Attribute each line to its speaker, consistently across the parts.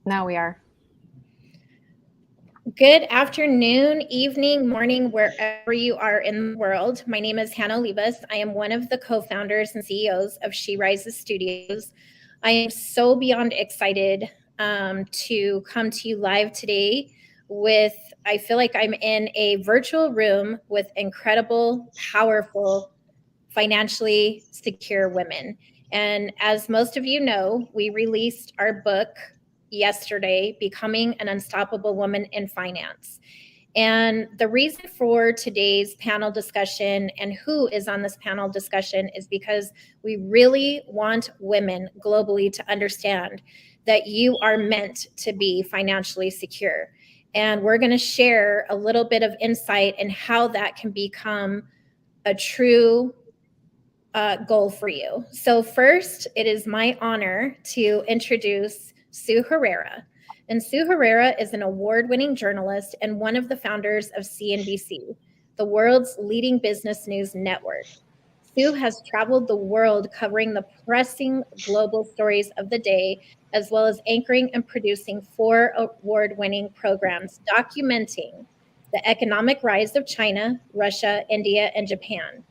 Speaker 1: Now we are.
Speaker 2: Good afternoon, evening, morning, wherever you are in the world. My name is Hannah Libas. I am one of the co-founders and CEOs of She Rises Studios. I am so beyond excited to come to you live today I feel like I'm in a virtual room with incredible, powerful, financially secure women. And as most of you know, we released our book yesterday, Becoming an Unstoppable Woman in Finance. And the reason for today's panel discussion and who is on this panel discussion is because we really want women globally to understand that you are meant to be financially secure. And we're going to share a little bit of insight in how that can become a true goal for you. So first, it is my honor to introduce Sue Herera. And Sue Herera is an award-winning journalist and one of the founders of CNBC, the world's leading business news network. Sue has traveled the world covering the pressing global stories of the day, as well as anchoring and producing 4 award-winning programs documenting the economic rise of China, Russia, India, and Japan.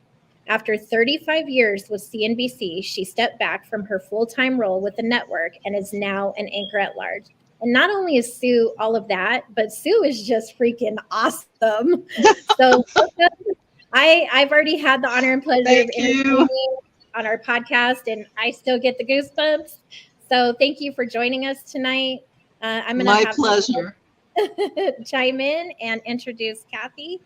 Speaker 2: After 35 years with CNBC, she stepped back from her full-time role with the network and is now an anchor at large. And not only is Sue all of that, but Sue is just freaking awesome. So I've already had the honor and pleasure of interviewing you on our podcast, and I still get the goosebumps. So thank you for joining us tonight. I'm going to have
Speaker 3: pleasure.
Speaker 2: chime in and introduce Cathy.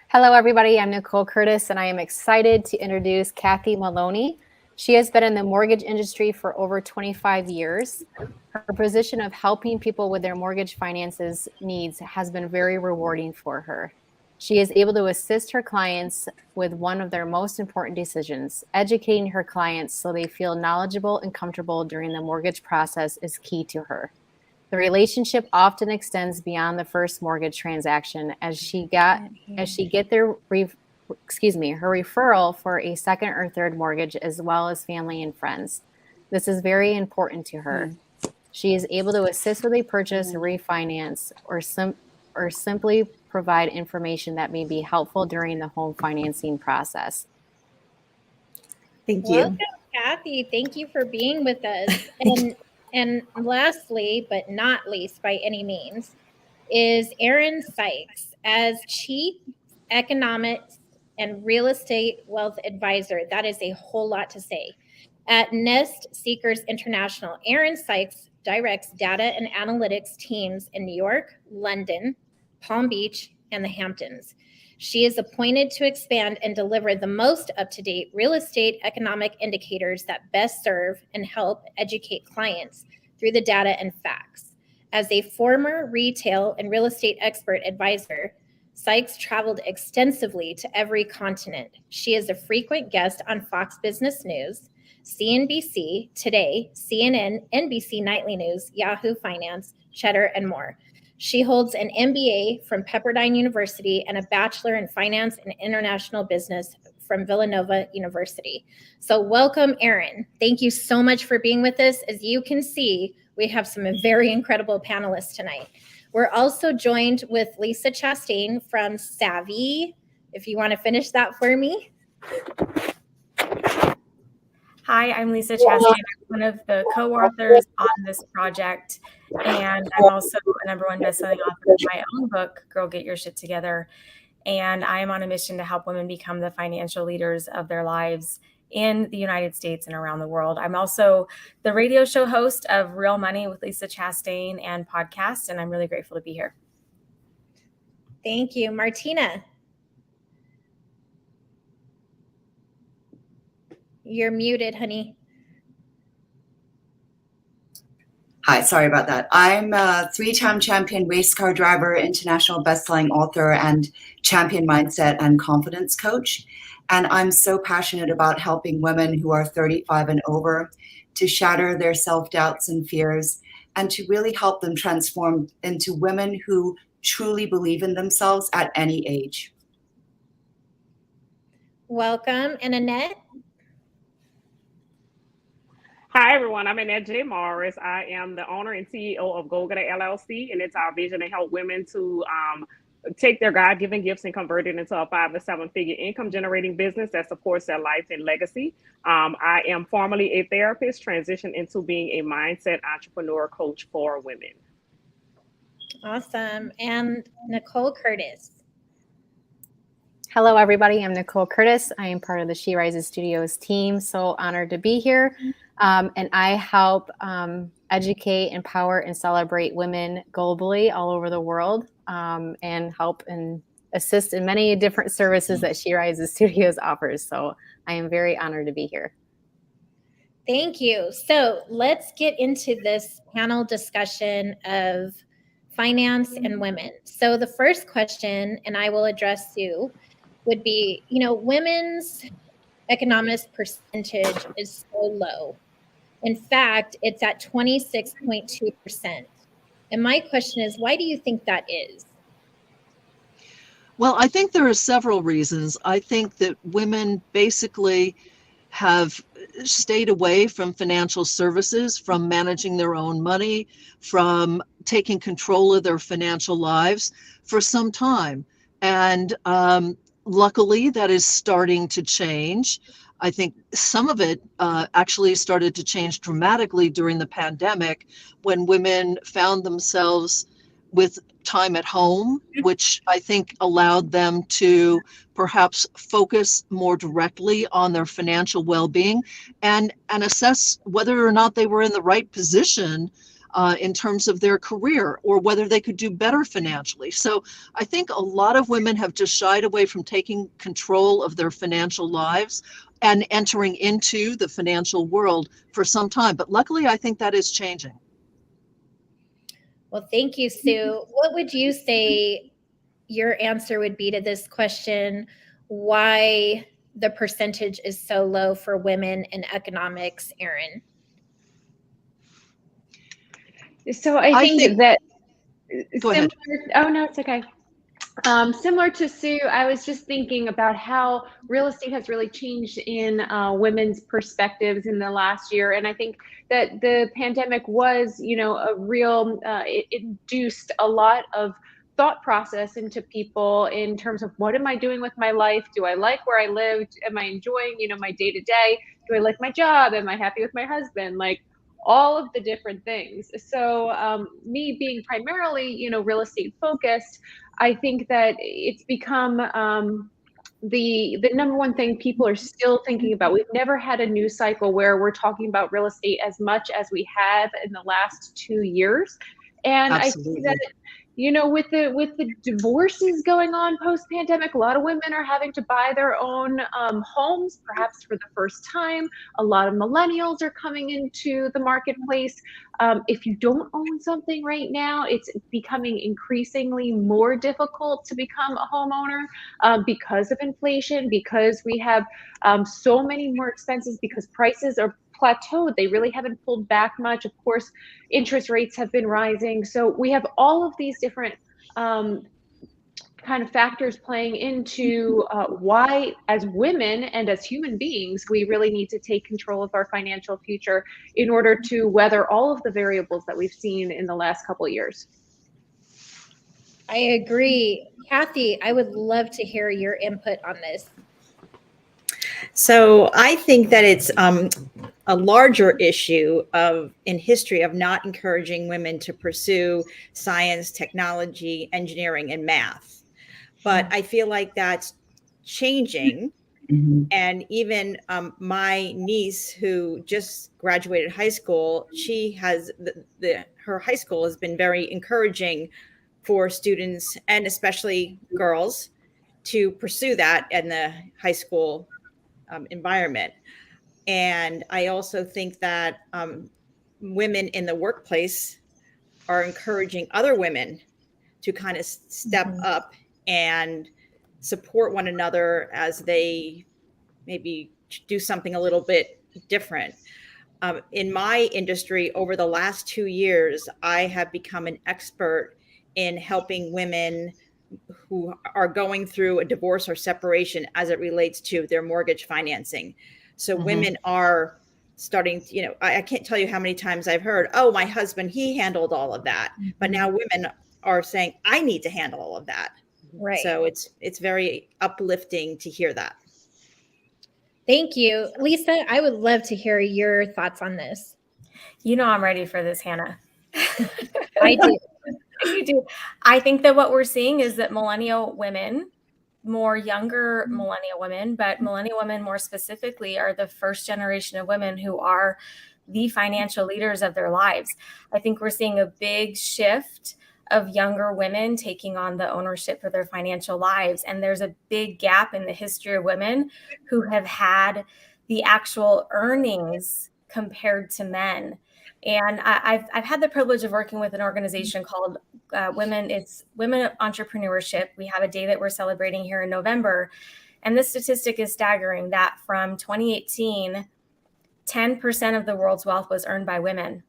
Speaker 1: Hello, everybody. I'm Nicole Curtis, and I am excited to introduce Cathy Maloney. She has been in the mortgage industry for over 25 years. Her position of helping people with their mortgage finances needs has been very rewarding for her. She is able to assist her clients with one of their most important decisions. Educating her clients so they feel knowledgeable and comfortable during the mortgage process is key to her. The relationship often extends beyond the first mortgage transaction as she get her referral for a second or third mortgage, as well as family and friends. This is very important to her. She is able to assist with a purchase, refinance, or simply provide information that may be helpful during the home financing process.
Speaker 4: Thank you.
Speaker 2: Welcome, Cathy. Thank you for being with us. And lastly, but not least by any means, is Erin Sykes as Chief Economist and Real Estate Wealth Advisor. That is a whole lot to say. At Nest Seekers International, Erin Sykes directs data and analytics teams in New York, London, Palm Beach, and the Hamptons. She is appointed to expand and deliver the most up-to-date real estate economic indicators that best serve and help educate clients through the data and facts. As a former retail and real estate expert advisor, Sykes traveled extensively to every continent. She is a frequent guest on Fox Business News, CNBC, Today, CNN, NBC Nightly News, Yahoo Finance, Cheddar, and more. She holds an MBA from Pepperdine University and a Bachelor in Finance and International Business from Villanova University. So welcome, Erin. Thank you so much for being with us. As you can see, we have some very incredible panelists tonight. We're also joined with Lisa Chastain from Savvy. If you want to finish that for me.
Speaker 5: Hi, I'm Lisa Chastain. I'm one of the co-authors on this project, and I'm also a #1 bestselling author of my own book, Girl, Get Your Shit Together. And I am on a mission to help women become the financial leaders of their lives in the United States and around the world. I'm also the radio show host of Real Money with Lisa Chastain and podcast, and I'm really grateful to be here.
Speaker 2: Thank you. Martina. You're muted, honey.
Speaker 4: Hi, sorry about that. I'm a 3-time champion race car driver, international best-selling author, and champion mindset and confidence coach. And I'm so passionate about helping women who are 35 and over to shatter their self-doubts and fears and to really help them transform into women who truly believe in themselves at any age.
Speaker 2: Welcome. And Annette?
Speaker 3: Hi, everyone. I'm Annette J Morris. I am the owner and CEO of Go Getter LLC, and it's our vision to help women to take their God-given gifts and convert it into a 5 to 7 figure income generating business that supports their life and legacy. I am formerly a therapist, transitioned into being a mindset entrepreneur coach for women.
Speaker 2: Awesome. And Nicole Curtis.
Speaker 1: Hello, everybody. I'm Nicole Curtis. I am part of the She Rises Studios team. So honored to be here. And I help educate, empower, and celebrate women globally all over the world, and help and assist in many different services that She Rises Studios offers. So I am very honored to be here.
Speaker 2: Thank you. So let's get into this panel discussion of finance and women. So the first question, and I will address you, would be, women's economist percentage is so low. In fact, it's at 26.2%. And my question is, why do you think that is?
Speaker 6: Well, I think there are several reasons. I think that women basically have stayed away from financial services, from managing their own money, from taking control of their financial lives for some time. And luckily, that is starting to change. I think some of it actually started to change dramatically during the pandemic when women found themselves with time at home, which I think allowed them to perhaps focus more directly on their financial well-being and assess whether or not they were in the right position in terms of their career, or whether they could do better financially. So I think a lot of women have just shied away from taking control of their financial lives and entering into the financial world for some time. But luckily, I think that is changing.
Speaker 2: Well, thank you, Sue. What would you say your answer would be to this question, why the percentage is so low for women in economics, Erin?
Speaker 7: So I think that
Speaker 6: Go ahead.
Speaker 7: Oh, no, it's okay. Similar to Sue, I was just thinking about how real estate has really changed in women's perspectives in the last year. And I think that the pandemic was, a real, it induced a lot of thought process into people in terms of, what am I doing with my life? Do I like where I live? Am I enjoying, my day to day? Do I like my job? Am I happy with my husband? Like, all of the different things. So me being primarily, real estate focused, I think that it's become the number one thing people are still thinking about. We've never had a news cycle where we're talking about real estate as much as we have in the last 2 years. And
Speaker 6: Absolutely.
Speaker 7: I see that, with the divorces going on post-pandemic, a lot of women are having to buy their own homes, perhaps for the first time. A lot of millennials are coming into the marketplace. If you don't own something right now, it's becoming increasingly more difficult to become a homeowner because of inflation, because we have so many more expenses, because prices are plateaued. They really haven't pulled back much. Of course, interest rates have been rising. So we have all of these different kind of factors playing into why, as women and as human beings, we really need to take control of our financial future in order to weather all of the variables that we've seen in the last couple of years.
Speaker 2: I agree. Cathy, I would love to hear your input on this.
Speaker 8: So I think that it's a larger issue in history of not encouraging women to pursue science, technology, engineering, and math. But I feel like that's changing. Mm-hmm. And even my niece, who just graduated high school, she has her high school has been very encouraging for students, and especially girls, to pursue that in the high school environment. And I also think that women in the workplace are encouraging other women to kind of step mm-hmm. up and support one another as they maybe do something a little bit different. In my industry, over the last 2 years, I have become an expert in helping women who are going through a divorce or separation as it relates to their mortgage financing. So mm-hmm. women are starting to, I can't tell you how many times I've heard, oh, my husband, he handled all of that. But now women are saying, I need to handle all of that.
Speaker 2: Right.
Speaker 8: So it's very uplifting to hear that.
Speaker 2: Thank you. Lisa, I would love to hear your thoughts on this.
Speaker 5: I'm ready for this, Hannah.
Speaker 2: I do.
Speaker 5: You do. I think that what we're seeing is that millennial women, more younger millennial women, but millennial women more specifically, are the first generation of women who are the financial leaders of their lives. I think we're seeing a big shift of younger women taking on the ownership for their financial lives. And there's a big gap in the history of women who have had the actual earnings compared to men. And I've had the privilege of working with an organization called Women Entrepreneurship. We have a day that we're celebrating here in November. And this statistic is staggering that from 2018, 10% of the world's wealth was earned by women.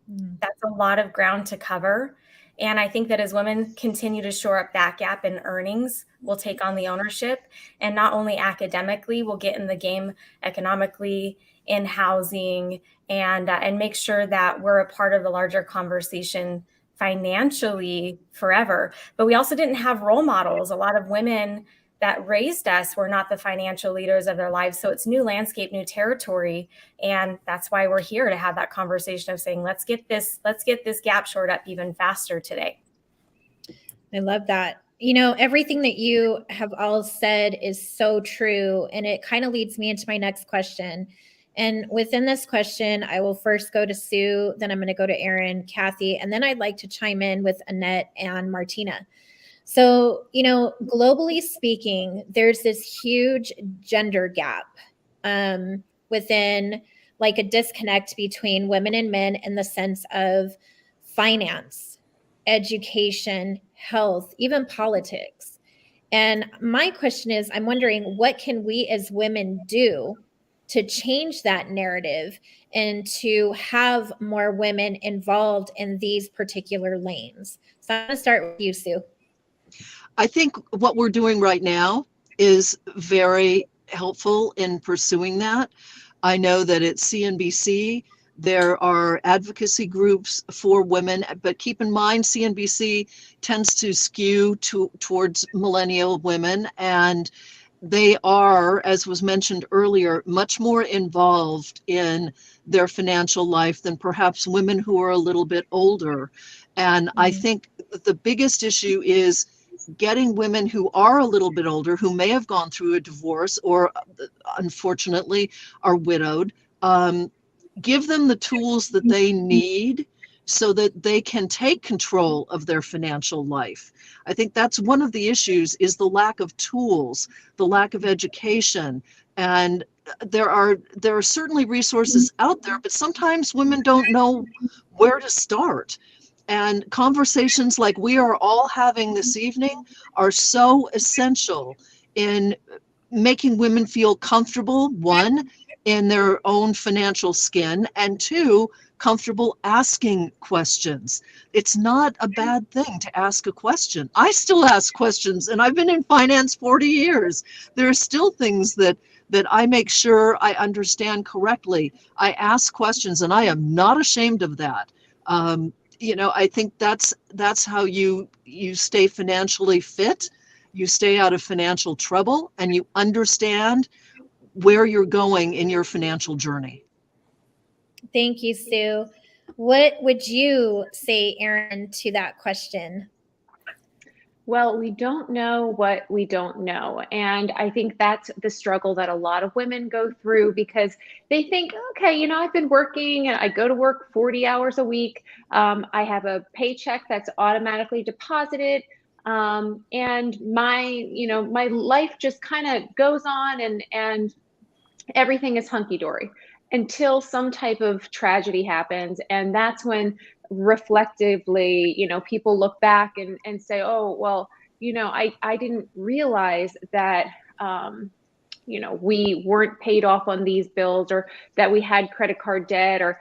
Speaker 5: That's a lot of ground to cover. And I think that as women continue to shore up that gap in earnings, we'll take on the ownership. And not only academically, we'll get in the game economically, in housing, and make sure that we're a part of the larger conversation financially forever. But we also didn't have role models. A lot of women that raised us were not the financial leaders of their lives. So it's new landscape, new territory. And that's why we're here, to have that conversation of saying, let's get this gap shored up even faster today.
Speaker 2: I love that. Everything that you have all said is so true. And it kind of leads me into my next question. And within this question, I will first go to Sue, then I'm going to go to Erin, Cathy, and then I'd like to chime in with Annette and Martina. So, globally speaking, there's this huge gender gap within, like, a disconnect between women and men in the sense of finance, education, health, even politics. And my question is, I'm wondering, what can we as women do to change that narrative and to have more women involved in these particular lanes? So I'm going to start with you, Sue.
Speaker 6: I think what we're doing right now is very helpful in pursuing that. I know that at CNBC, there are advocacy groups for women, but keep in mind, CNBC tends to skew towards millennial women, and they are, as was mentioned earlier, much more involved in their financial life than perhaps women who are a little bit older. And I think the biggest issue is getting women who are a little bit older, who may have gone through a divorce or unfortunately are widowed, give them the tools that they need so that they can take control of their financial life. I think that's one of the issues, is the lack of tools, the lack of education. And there are certainly resources out there, but sometimes women don't know where to start. And conversations like we are all having this evening are so essential in making women feel comfortable, one, in their own financial skin, and two, comfortable asking questions. It's not a bad thing to ask a question. I still ask questions, and I've been in finance 40 years. There are still things that I make sure I understand correctly. I ask questions, and I am not ashamed of that. I think that's how you stay financially fit, you stay out of financial trouble, and you understand where you're going in your financial journey.
Speaker 2: Thank you, Sue. What would you say, Erin, to that question?
Speaker 7: Well, we don't know what we don't know. And I think that's the struggle that a lot of women go through, because they think, okay, I've been working and I go to work 40 hours a week. I have a paycheck that's automatically deposited. And my life just kind of goes on and everything is hunky-dory until some type of tragedy happens. And that's when reflectively, people look back and say, oh, well, I didn't realize that, we weren't paid off on these bills, or that we had credit card debt, or,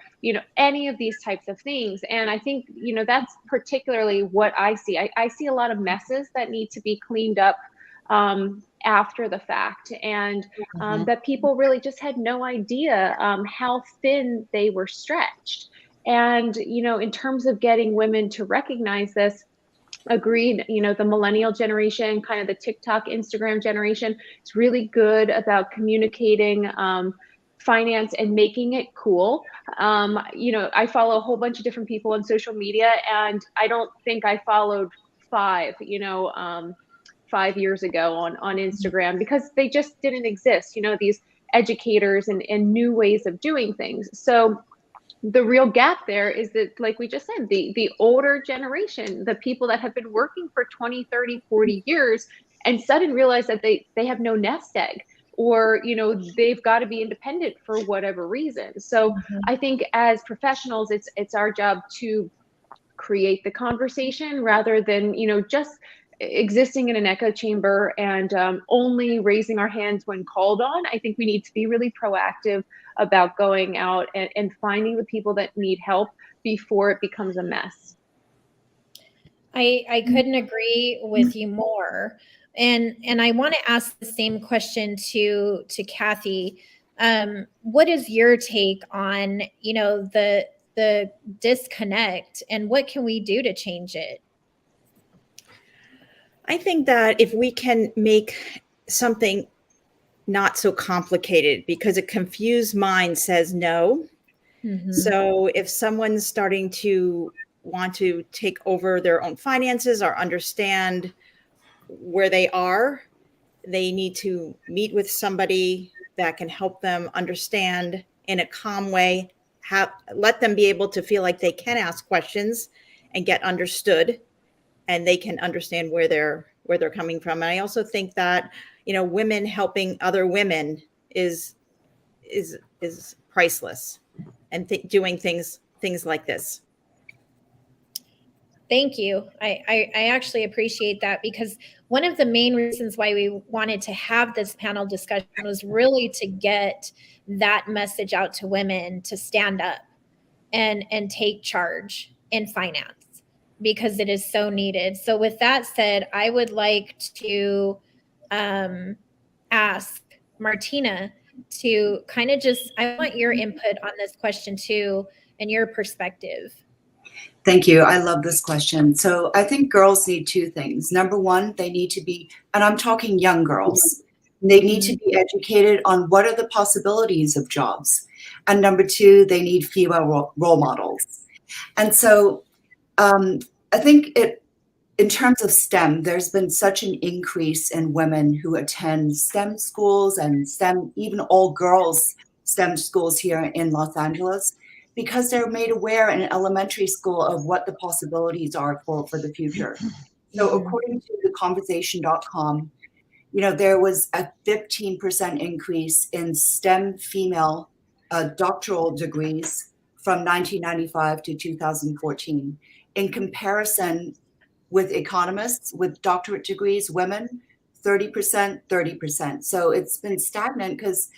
Speaker 7: any of these types of things. And I think, that's particularly what I see. I see a lot of messes that need to be cleaned up after the fact, and that people really just had no idea how thin they were stretched. And, you know, in terms of getting women to recognize this, agreed, you know, the millennial generation, kind of the TikTok, Instagram generation, is really good about communicating finance and making it cool. You know, I follow a whole bunch of different people on social media, and I don't think I followed 5 years ago on Instagram, because they just didn't exist, you know, these educators and new ways of doing things. So the real gap there is that, like we just said, the older generation, the people that have been working for 20, 30, 40 years, and suddenly realize that they have no nest egg, or, you know, they've got to be independent for whatever reason. So I think as professionals, it's our job to create the conversation rather than, you know, just existing in an echo chamber and only raising our hands when called on. I think we need to be really proactive about going out and finding the people that need help before it becomes a mess.
Speaker 2: I couldn't agree with you more. And I want to ask the same question to Cathy. What is your take on, you know, the disconnect, and what can we do to change it?
Speaker 8: I think that if we can make something not so complicated, because a confused mind says no. So if someone's starting to want to take over their own finances or understand where they are, they need to meet with somebody that can help them understand in a calm way, let them be able to feel like they can ask questions and get understood, and they can understand where they're coming from. And I also think that, you know, women helping other women is priceless, and doing things like this.
Speaker 2: Thank you. I actually appreciate that, because one of the main reasons why we wanted to have this panel discussion was really to get that message out to women to stand up and take charge in finance, because it is so needed. So with that said, I would like to ask Martina to kind of I want your input on this question too, and your perspective.
Speaker 4: Thank you. I love this question. So I think girls need 2 things. Number one, they need to be, and I'm talking young girls, they need to be educated on what are the possibilities of jobs. And number 2, they need female role models. And so I think in terms of STEM, there's been such an increase in women who attend STEM schools and STEM, even all girls STEM schools here in Los Angeles, because they're made aware in elementary school of what the possibilities are for the future. So according to theconversation.com, you know, there was a 15% increase in STEM female doctoral degrees from 1995 to 2014. In comparison with economists with doctorate degrees, women, 30%, 30%. So it's been stagnant because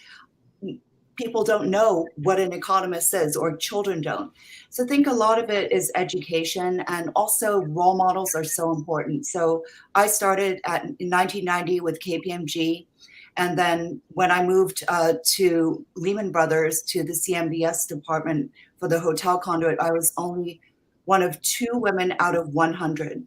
Speaker 4: people don't know what an economist is, or children don't. So I think a lot of it is education, and also role models are so important. So I started in 1990 with KPMG. And then when I moved to Lehman Brothers, to the CNBC department for the hotel conduit, I was only one of 2 women out of 100.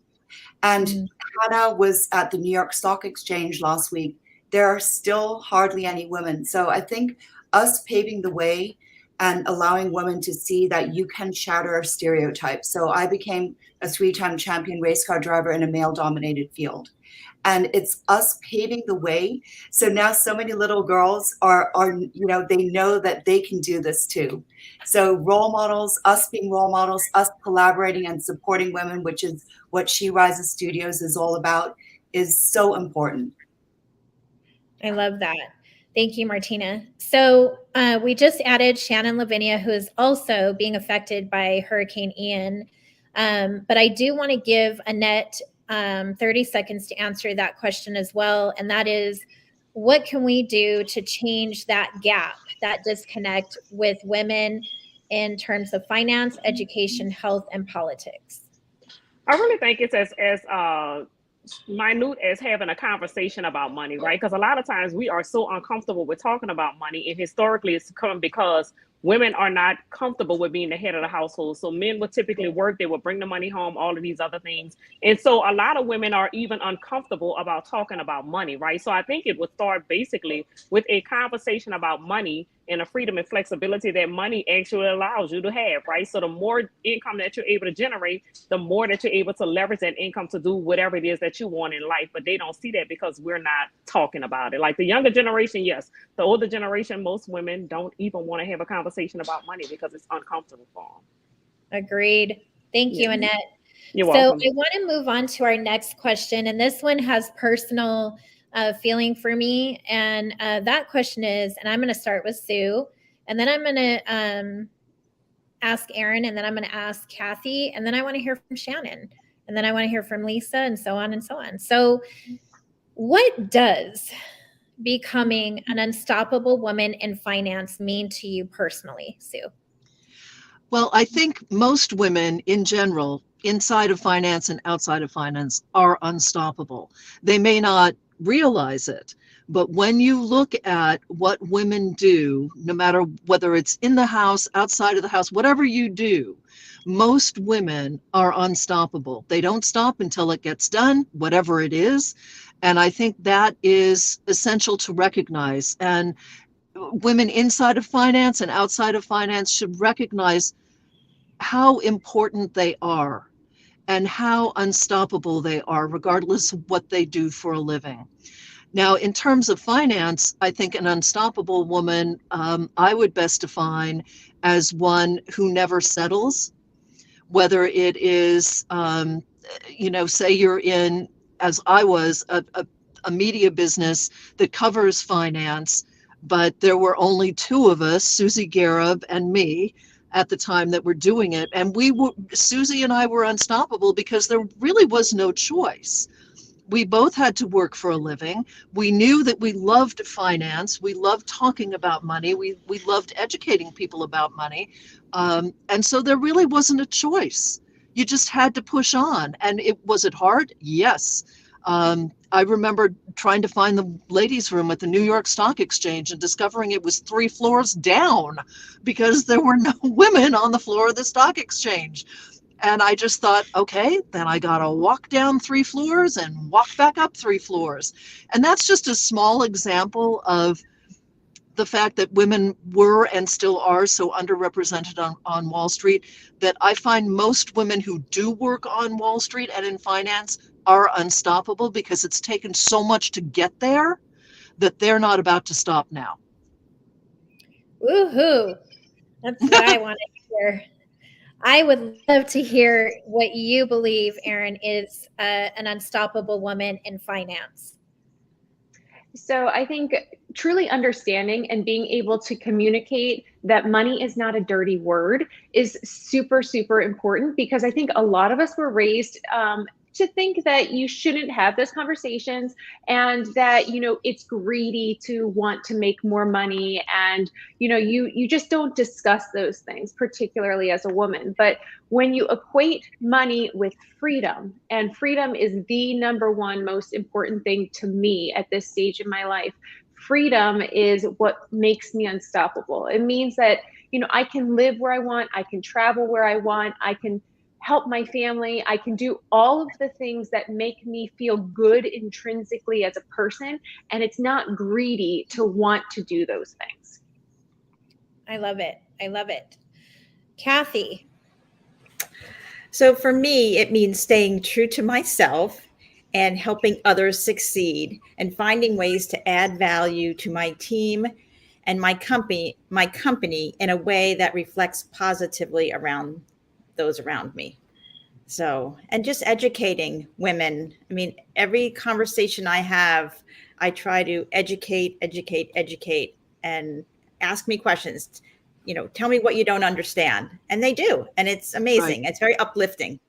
Speaker 4: And Hannah was at the New York Stock Exchange last week. There are still hardly any women. So I think us paving the way and allowing women to see that you can shatter stereotypes. So I became a 3-time champion race car driver in a male-dominated field. And it's us paving the way. So now so many little girls are, you know, they know that they can do this too. So role models, us being role models, us collaborating and supporting women, which is what She Rises Studios is all about, is so important.
Speaker 2: I love that. Thank you, Martina. So we just added Shannon Lavinia, who is also being affected by Hurricane Ian. But I do want to give Annette 30 seconds to answer that question as well. And that is, what can we do to change that gap, that disconnect with women in terms of finance, education, health, and politics?
Speaker 3: I really think it's as minute as having a conversation about money, right? Because a lot of times we are so uncomfortable with talking about money, and historically it's come because women are not comfortable with being the head of the household. So men would typically work, they would bring the money home, all of these other things. And so a lot of women are even uncomfortable about talking about money, right? So I think it would start basically with a conversation about money and the freedom and flexibility that money actually allows you to have, right? So the more income that you're able to generate, the more that you're able to leverage that income to do whatever it is that you want in life. But they don't see that because we're not talking about it. Like the younger generation, yes. The older generation, most women don't even want to have a conversation about money because it's uncomfortable for them.
Speaker 2: Agreed. Thank you, Annette.
Speaker 3: You're
Speaker 2: so
Speaker 3: welcome.
Speaker 2: I want to move on to our next question. And this one has personal feeling for me. And that question is, and I'm going to start with Sue, and then I'm going to ask Erin, and then I'm going to ask Cathy, and then I want to hear from Shannon, and then I want to hear from Lisa, and so on and so on. So what does becoming an unstoppable woman in finance mean to you personally, Sue?
Speaker 6: Well, I think most women in general, inside of finance and outside of finance, are unstoppable. They may not realize it, but when you look at what women do, no matter whether it's in the house, outside of the house, whatever you do, most women are unstoppable. They don't stop until it gets done, whatever it is. And I think that is essential to recognize. And women inside of finance and outside of finance should recognize how important they are and how unstoppable they are, regardless of what they do for a living. Now, in terms of finance, I think an unstoppable woman, I would best define as one who never settles, whether it is, say you're in, as I was, a media business that covers finance, but there were only two of us, Susie Garib and me, at the time that were doing it. And Susie and I were unstoppable because there really was no choice. We both had to work for a living. We knew that we loved finance. We loved talking about money. We loved educating people about money. And so there really wasn't a choice. You just had to push on. And was it hard? Yes. I remember trying to find the ladies' room at the New York Stock Exchange and discovering it was 3 floors down because there were no women on the floor of the stock exchange. And I just thought, okay, then I got to walk down 3 floors and walk back up 3 floors. And that's just a small example of the fact that women were and still are so underrepresented on Wall Street, that I find most women who do work on Wall Street and in finance are unstoppable because it's taken so much to get there that they're not about to stop now.
Speaker 2: Woohoo! That's what I want to hear. I would love to hear what you believe, Erin, is an unstoppable woman in finance.
Speaker 7: So I think truly understanding and being able to communicate that money is not a dirty word is super, super important, because I think a lot of us were raised to think that you shouldn't have those conversations, and that, it's greedy to want to make more money, and, you just don't discuss those things, particularly as a woman. But when you equate money with freedom, and freedom is the number one most important thing to me at this stage in my life, freedom is what makes me unstoppable. It means that, I can live where I want, I can travel where I want, I can help my family, I can do all of the things that make me feel good intrinsically as a person, and it's not greedy to want to do those things.
Speaker 2: I love it. I love it. Cathy.
Speaker 8: So for me, it means staying true to myself and helping others succeed, and finding ways to add value to my team and my company in a way that reflects positively around those around me. So, and just educating women. I mean, every conversation I have, I try to educate, and ask me questions. Tell me what you don't understand. And they do. And it's amazing. Right. It's very uplifting.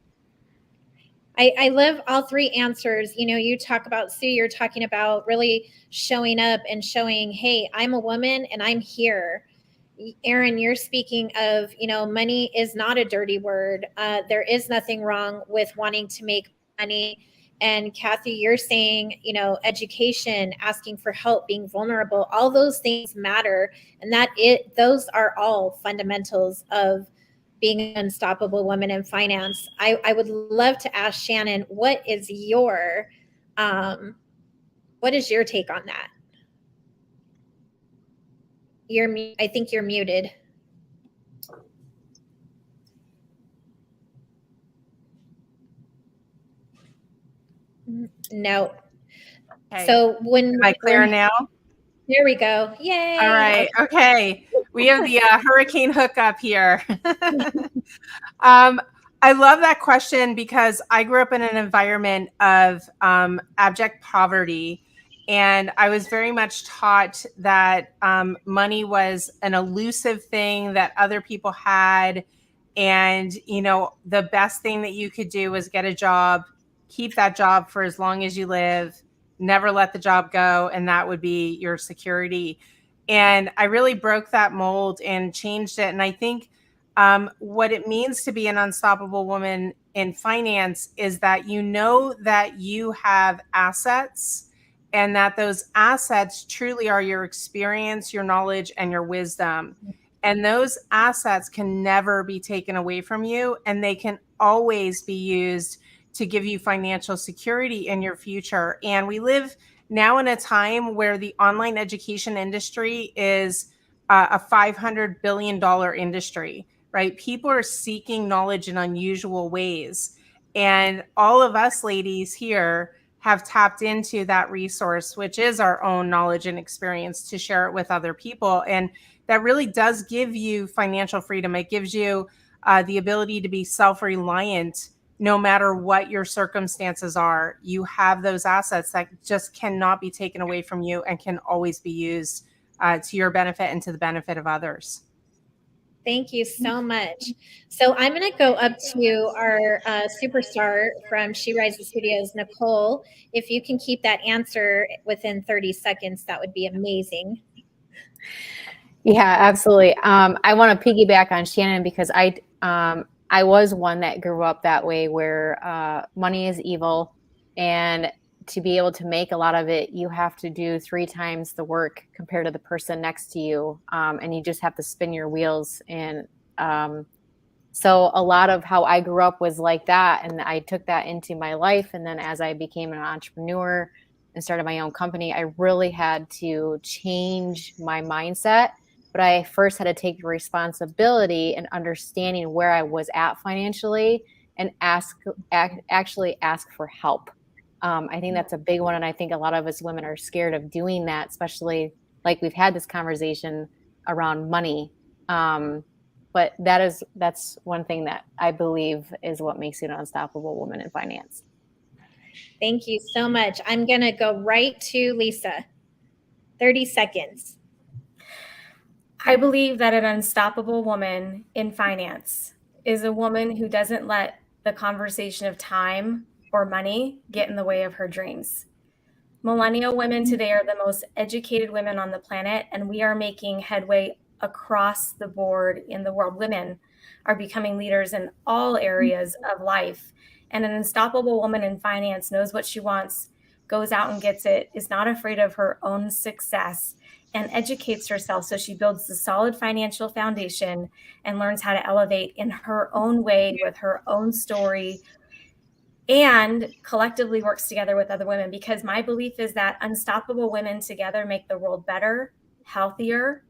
Speaker 2: I love all 3 answers. You talk about, Sue, you're talking about really showing up and showing, hey, I'm a woman and I'm here. Erin, you're speaking of, money is not a dirty word. There is nothing wrong with wanting to make money. And Cathy, you're saying, you know, education, asking for help, being vulnerable, all those things matter. And those are all fundamentals of being an unstoppable woman in finance. I would love to ask Shannon, what is your take on that? I think you're muted. No.
Speaker 9: Okay.
Speaker 2: So
Speaker 9: Am I clear now?
Speaker 2: There we go. Yay.
Speaker 9: All right. Okay. We have the hurricane hookup here. I love that question because I grew up in an environment of abject poverty. And I was very much taught that money was an elusive thing that other people had. And, you know, the best thing that you could do was get a job, keep that job for as long as you live, never let the job go. And that would be your security. And I really broke that mold and changed it. And I think what it means to be an unstoppable woman in finance is that you know that you have assets and that those assets truly are your experience, your knowledge, and your wisdom. And those assets can never be taken away from you, and they can always be used to give you financial security in your future. And we live now in a time where the online education industry is a $500 billion industry, right? People are seeking knowledge in unusual ways. And all of us ladies here have tapped into that resource, which is our own knowledge and experience, to share it with other people. And that really does give you financial freedom. It gives you the ability to be self-reliant no matter what your circumstances are. You have those assets that just cannot be taken away from you and can always be used to your benefit and to the benefit of others.
Speaker 2: Thank you so much. So I'm going to go up to our superstar from She Rises Studios, Nicole. If you can keep that answer within 30 seconds, that would be amazing.
Speaker 1: Yeah, absolutely. I want to piggyback on Shannon because I was one that grew up that way where money is evil, and to be able to make a lot of it, you have to do 3 times the work compared to the person next to you. And you just have to spin your wheels. And so a lot of how I grew up was like that. And I took that into my life. And then as I became an entrepreneur and started my own company, I really had to change my mindset. But I first had to take responsibility and understanding where I was at financially and actually ask for help. I think that's a big one. And I think a lot of us women are scared of doing that, especially like we've had this conversation around money. But that's one thing that I believe is what makes you an unstoppable woman in finance.
Speaker 2: Thank you so much. I'm going to go right to Lisa. 30 seconds.
Speaker 5: I believe that an unstoppable woman in finance is a woman who doesn't let the conversation of time or money get in the way of her dreams. Millennial women today are the most educated women on the planet, and we are making headway across the board in the world. Women are becoming leaders in all areas of life, and an unstoppable woman in finance knows what she wants, goes out and gets it, is not afraid of her own success, and educates herself so she builds a solid financial foundation and learns how to elevate in her own way with her own story, and collectively works together with other women. Because my belief is that unstoppable women together make the world better, healthier.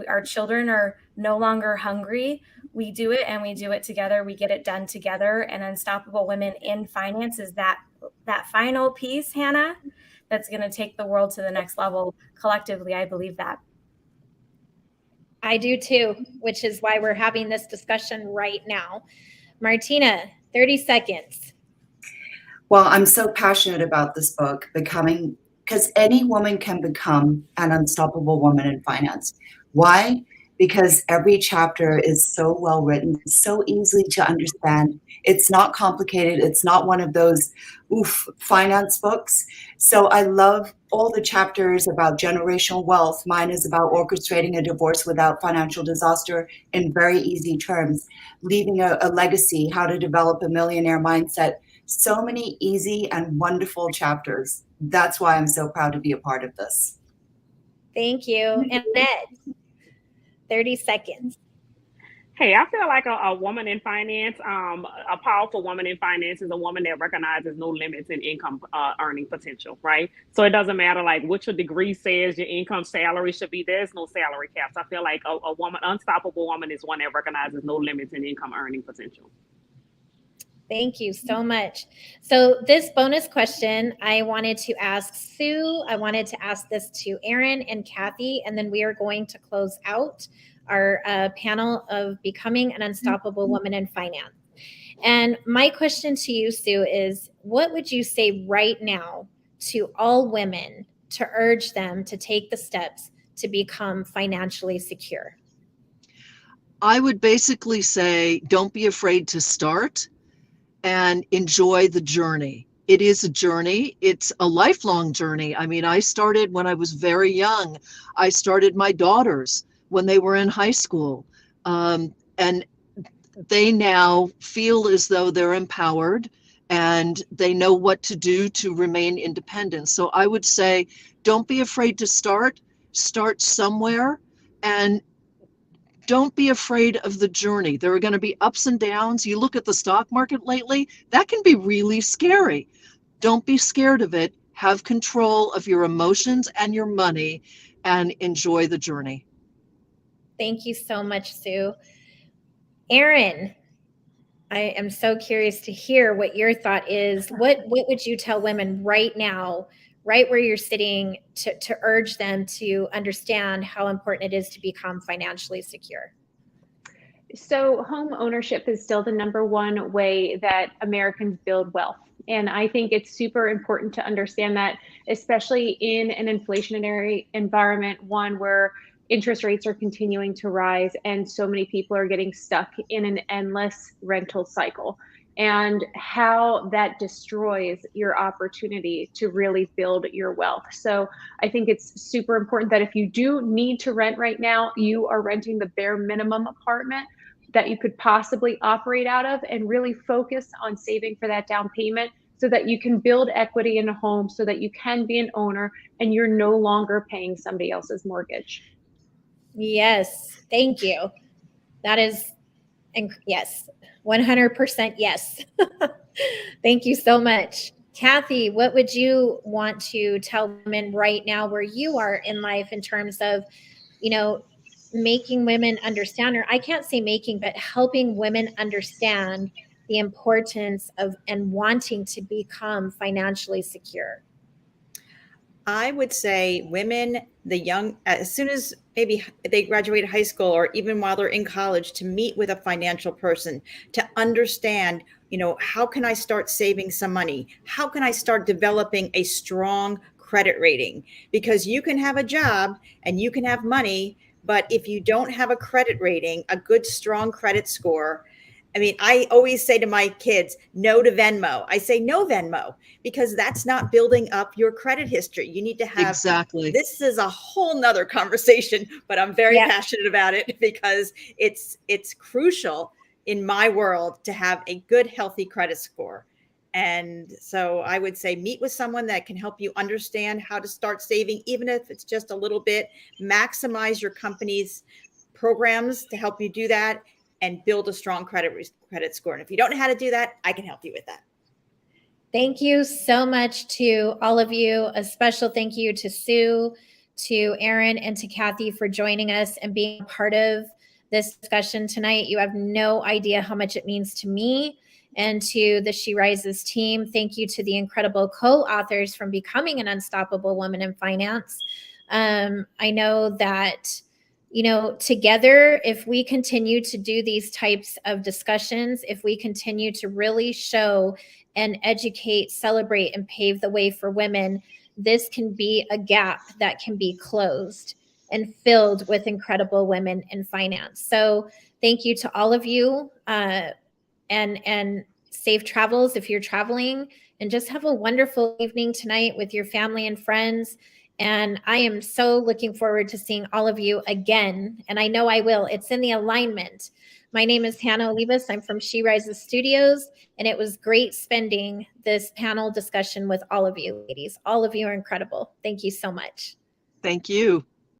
Speaker 5: Our children are no longer hungry. We do it, and we do it together. We get it done together. And unstoppable women in finance is that final piece, Hannah, that's going to take the world to the next level. Collectively, I believe that.
Speaker 2: I do too, which is why we're having this discussion right now. Martina, 30 seconds.
Speaker 4: Well, I'm so passionate about this book, because any woman can become an unstoppable woman in finance. Why? Because every chapter is so well written, so easy to understand. It's not complicated. It's not one of those finance books. So I love all the chapters about generational wealth. Mine is about orchestrating a divorce without financial disaster in very easy terms, leaving a legacy, how to develop a millionaire mindset. So many easy and wonderful chapters. That's why I'm so proud to be a part of this.
Speaker 2: Thank you. Annette, 30 seconds.
Speaker 3: Hey, I feel like a woman in finance, a powerful woman in finance is a woman that recognizes no limits in income earning potential, right? So it doesn't matter like what your degree says, your income salary should be. There's no salary caps. I feel like a woman, unstoppable woman is one that recognizes no limits in income earning potential.
Speaker 2: Thank you so much. So this bonus question, I wanted to ask Sue. I wanted to ask this to Erin and Cathy, and then we are going to close out our panel of Becoming an Unstoppable Woman in Finance. And my question to you, Sue, is what would you say right now to all women to urge them to take the steps to become financially secure?
Speaker 6: I would basically say, don't be afraid to start and enjoy the journey. It is a journey. It's a lifelong journey. I mean, I started when I was very young. I started my daughters when they were in high school. And they now feel as though they're empowered and they know what to do to remain independent. So I would say, don't be afraid to start somewhere, and don't be afraid of the journey. There are going to be ups and downs. You look at the stock market lately, that can be really scary. Don't be scared of it. Have control of your emotions and your money and enjoy the journey.
Speaker 2: Thank you so much, Sue. Erin, I am so curious to hear what your thought is. What would you tell women right now, right where you're sitting, to urge them to understand how important it is to become financially secure?
Speaker 7: So home ownership is still the #1 way that Americans build wealth. And I think it's super important to understand that, especially in an inflationary environment, one where interest rates are continuing to rise and so many people are getting stuck in an endless rental cycle, and how that destroys your opportunity to really build your wealth. So I think it's super important that if you do need to rent right now, you are renting the bare minimum apartment that you could possibly operate out of, and really focus on saving for that down payment so that you can build equity in a home, so that you can be an owner and you're no longer paying somebody else's mortgage.
Speaker 2: Yes, thank you. That is, yes, 100% yes. Thank you so much. Cathy, what would you want to tell women right now where you are in life in terms of, making women understand, or I can't say making, but helping women understand the importance of and wanting to become financially secure?
Speaker 8: I would say women, the young, as soon as maybe they graduate high school or even while they're in college, to meet with a financial person, to understand, how can I start saving some money? How can I start developing a strong credit rating? Because you can have a job and you can have money, but if you don't have a credit rating, a good, strong credit score, I mean, I always say to my kids, no to Venmo. I say no Venmo, because that's not building up your credit history. You need to have,
Speaker 6: exactly.
Speaker 8: This is a whole nother conversation, but I'm very passionate about it because it's crucial in my world to have a good, healthy credit score. And so I would say meet with someone that can help you understand how to start saving, even if it's just a little bit. Maximize your company's programs to help you do that, and build a strong credit score. And if you don't know how to do that, I can help you with that.
Speaker 2: Thank you so much to all of you. A special thank you to Sue, to Erin, and to Cathy for joining us and being a part of this discussion tonight. You have no idea how much it means to me and to the She Rises team. Thank you to the incredible co-authors from Becoming an Unstoppable Woman in Finance. I know that together, if we continue to do these types of discussions, if we continue to really show and educate, celebrate, and pave the way for women, this can be a gap that can be closed and filled with incredible women in finance. So thank you to all of you, and safe travels if you're traveling, and just have a wonderful evening tonight with your family and friends. And I am so looking forward to seeing all of you again. And I know I will. It's in the alignment My name is Hannah Olivas. I'm from She Rises Studios, and it was great spending this panel discussion with all of you ladies. All of you are incredible. Thank you so much.
Speaker 6: Thank you.